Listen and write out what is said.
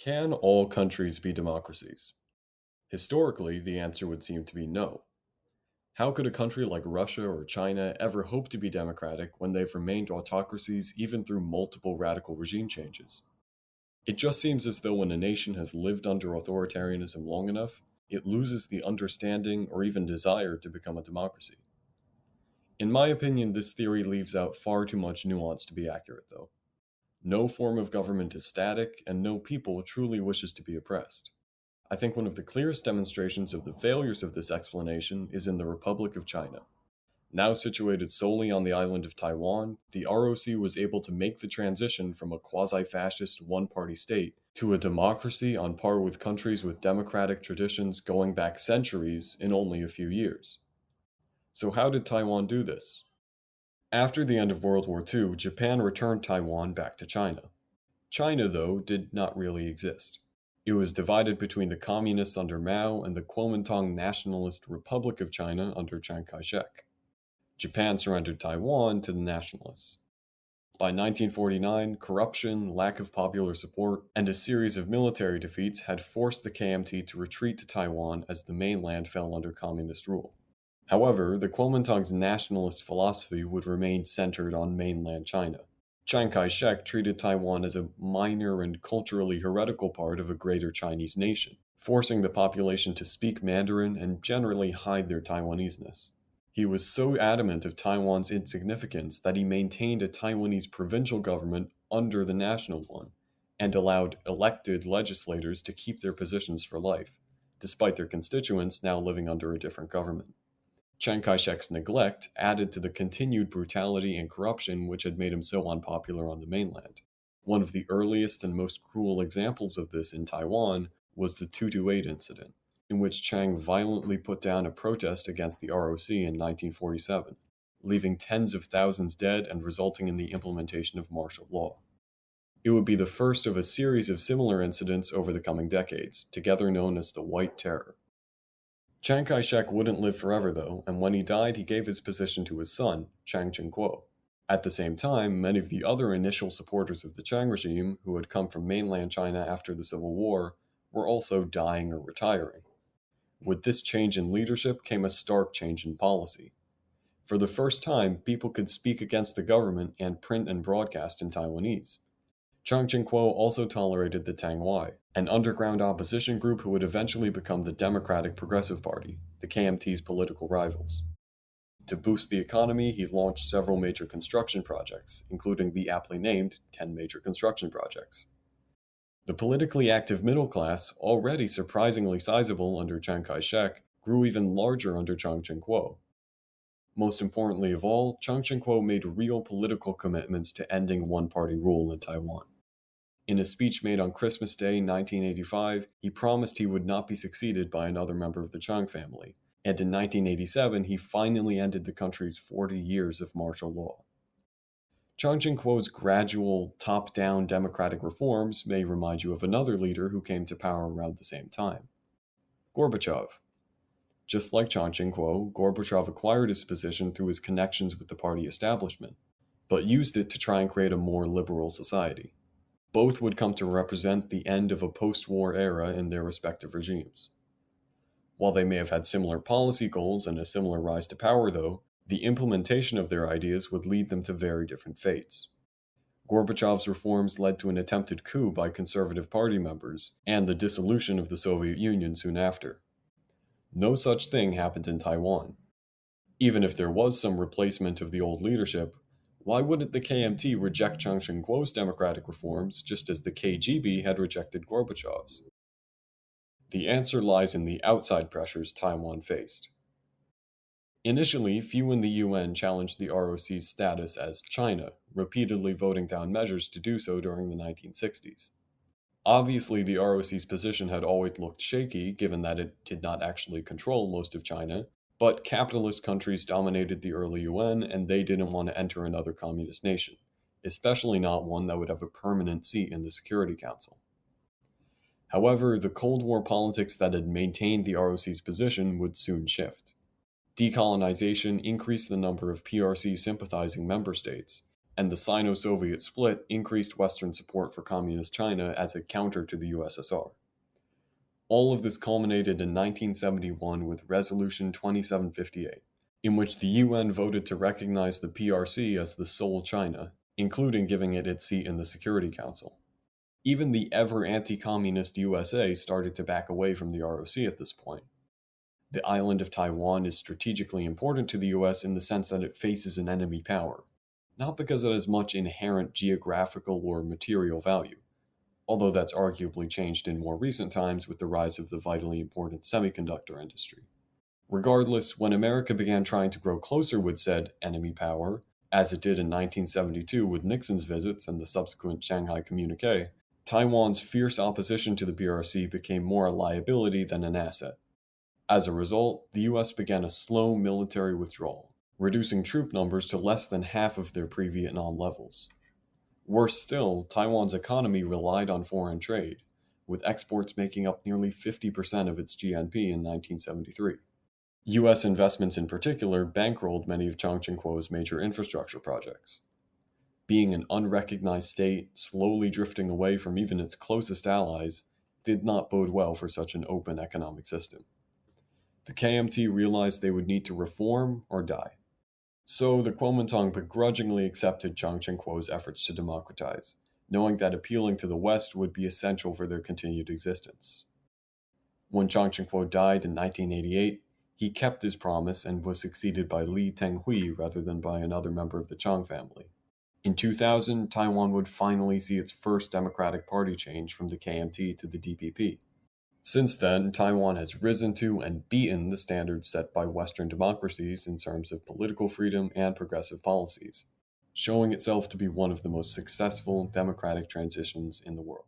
Can all countries be democracies? Historically, the answer would seem to be no. How could a country like Russia or China ever hope to be democratic when they've remained autocracies even through multiple radical regime changes? It just seems as though when a nation has lived under authoritarianism long enough, it loses the understanding or even desire to become a democracy. In my opinion, this theory leaves out far too much nuance to be accurate, though. No form of government is static, and no people truly wishes to be oppressed. I think one of the clearest demonstrations of the failures of this explanation is in the Republic of China. Now situated solely on the island of Taiwan, the ROC was able to make the transition from a quasi fascist one party state to a democracy on par with countries with democratic traditions going back centuries in only a few years. So, how did Taiwan do this? After the end of World War II, Japan returned Taiwan back to China. China, though, did not really exist. It was divided between the communists under Mao and the Kuomintang Nationalist Republic of China under Chiang Kai shek. Japan surrendered Taiwan to the nationalists. By 1949, corruption, lack of popular support, and a series of military defeats had forced the KMT to retreat to Taiwan as the mainland fell under communist rule. However, the Kuomintang's nationalist philosophy would remain centered on mainland China. Chiang Kai shek treated Taiwan as a minor and culturally heretical part of a greater Chinese nation, forcing the population to speak Mandarin and generally hide their Taiwaneseness. He was so adamant of Taiwan's insignificance that he maintained a Taiwanese provincial government under the national one, and allowed elected legislators to keep their positions for life, despite their constituents now living under a different government. Chiang Kai shek's neglect added to the continued brutality and corruption which had made him so unpopular on the mainland. One of the earliest and most cruel examples of this in Taiwan was the 228 incident, in which Chiang violently put down a protest against the ROC in 1947, leaving tens of thousands dead and resulting in the implementation of martial law. It would be the first of a series of similar incidents over the coming decades, together known as the White Terror. Chiang Kai shek wouldn't live forever, though, and when he died, he gave his position to his son, Chiang Ching kuo. At the same time, many of the other initial supporters of the Chiang regime, who had come from mainland China after the Civil War, were also dying or retiring. With this change in leadership came a stark change in policy. For the first time, people could speak against the government and print and broadcast in Taiwanese. Chiang Ching kuo also tolerated the Tangwai, an underground opposition group who would eventually become the Democratic Progressive Party, the KMT's political rivals. To boost the economy, he launched several major construction projects, including the aptly named 10 Major Construction Projects. The politically active middle class, already surprisingly sizable under Chiang Kai shek, grew even larger under Chiang Ching kuo. Most importantly of all, Chiang Ching kuo made real political commitments to ending one-party rule in Taiwan. In a speech made on Christmas Day 1985, he promised he would not be succeeded by another member of the Chiang family, and in 1987 he finally ended the country's 40 years of martial law. Chiang Ching kuo's gradual, top-down democratic reforms may remind you of another leader who came to power around the same time, Gorbachev. Just like Chiang Ching kuo, Gorbachev acquired his position through his connections with the party establishment, but used it to try and create a more liberal society. Both would come to represent the end of a post-war era in their respective regimes. While they may have had similar policy goals and a similar rise to power, though, the implementation of their ideas would lead them to very different fates. Gorbachev's reforms led to an attempted coup by Conservative Party members, and the dissolution of the Soviet Union soon after. No such thing happened in Taiwan. Even if there was some replacement of the old leadership, why wouldn't the KMT reject Chiang Ching kuo's democratic reforms just as the KGB had rejected Gorbachev's? The answer lies in the outside pressures Taiwan faced. Initially, few in the UN challenged the ROC's status as China, repeatedly voting down measures to do so during the 1960s. Obviously, the ROC's position had always looked shaky given that it did not actually control most of China, but capitalist countries dominated the early UN and they didn't want to enter another communist nation, especially not one that would have a permanent seat in the Security Council. However, the Cold War politics that had maintained the ROC's position would soon shift. Decolonization increased the number of PRC sympathizing member states, and the Sino-Soviet split increased Western support for Communist China as a counter to the USSR. All of this culminated in 1971 with Resolution 2758, in which the UN voted to recognize the PRC as the sole China, including giving it its seat in the Security Council. Even the ever anti-communist USA started to back away from the ROC at this point. The island of Taiwan is strategically important to the US in the sense that it faces an enemy power, not because it has much inherent geographical or material value, although that's arguably changed in more recent times with the rise of the vitally important semiconductor industry. Regardless, when America began trying to grow closer with said enemy power, as it did in 1972 with Nixon's visits and the subsequent Shanghai Communique, Taiwan's fierce opposition to the PRC became more a liability than an asset. As a result, the US began a slow military withdrawal, reducing troop numbers to less than half of their pre-Vietnam levels. Worse still, Taiwan's economy relied on foreign trade, with exports making up nearly 50% of its GNP in 1973. US investments in particular bankrolled many of Chiang Ching-kuo's major infrastructure projects. Being an unrecognized state slowly drifting away from even its closest allies did not bode well for such an open economic system. The KMT realized they would need to reform or die. So the Kuomintang begrudgingly accepted Chiang Ching-kuo's efforts to democratize, knowing that appealing to the West would be essential for their continued existence. When Chiang Ching-kuo died in 1988, he kept his promise and was succeeded by Li Tenghui rather than by another member of the Chiang family. In 2000, Taiwan would finally see its first Democratic Party change from the KMT to the DPP. Since then, Taiwan has risen to and beaten the standards set by Western democracies in terms of political freedom and progressive policies, showing itself to be one of the most successful democratic transitions in the world.